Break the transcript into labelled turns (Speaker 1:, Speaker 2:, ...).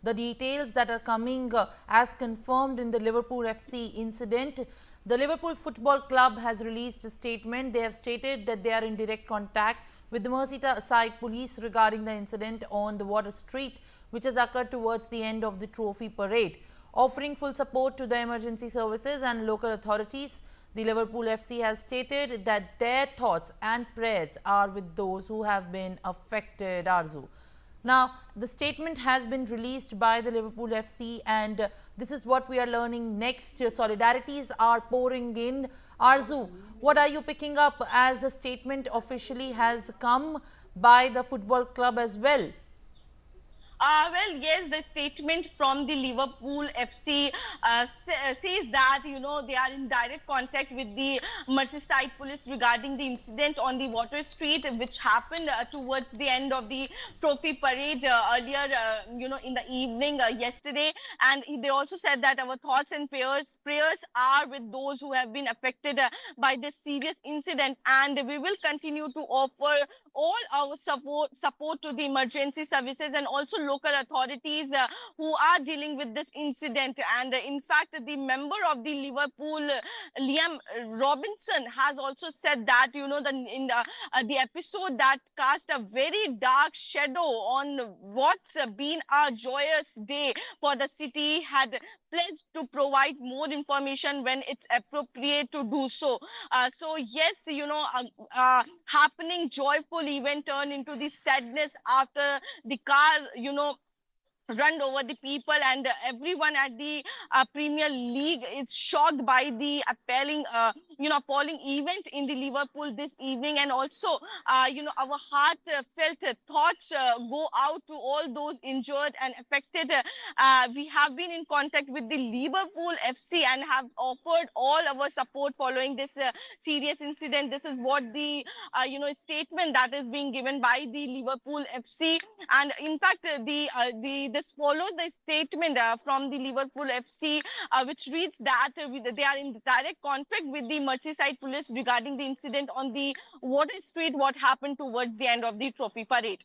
Speaker 1: The details that are coming as confirmed in the Liverpool FC incident. The Liverpool Football Club has released a statement. They have stated that they are in direct contact with the Merseyside police regarding the incident on the Water Street, which has occurred towards the end of the trophy parade. Offering full support to the emergency services and local authorities, the Liverpool FC has stated that their thoughts and prayers are with those who have been affected. Arzu. Now, the statement has been released by the Liverpool FC, and this is what we are learning next. Solidarities are pouring in. Arzu, what are you picking up as the statement officially has come by the football club as well?
Speaker 2: Well, yes, the statement from the Liverpool FC says that, they are in direct contact with the Merseyside police regarding the incident on the Water Street, which happened towards the end of the trophy parade earlier, in the evening yesterday. And they also said that our thoughts and prayers are with those who have been affected by this serious incident. And we will continue to offer all our support to the emergency services and also local authorities who are dealing with this incident. And in fact, the member of the Liverpool, Liam Robinson, has also said that, the episode that cast a very dark shadow on what's been a joyous day for the city, had pledged to provide more information when it's appropriate to do so. So yes, happening joyful event turned into the sadness after the car, run over the people, and everyone at the Premier League is shocked by the appalling event in the Liverpool this evening. And also, our heartfelt thoughts go out to all those injured and affected. We have been in contact with the Liverpool FC and have offered all our support following this serious incident. This is what the statement that is being given by the Liverpool FC. And in fact, this follows the statement from the Liverpool FC, which reads that they are in direct contact with the Merseyside police regarding the incident on the Water Street, what happened towards the end of the trophy parade.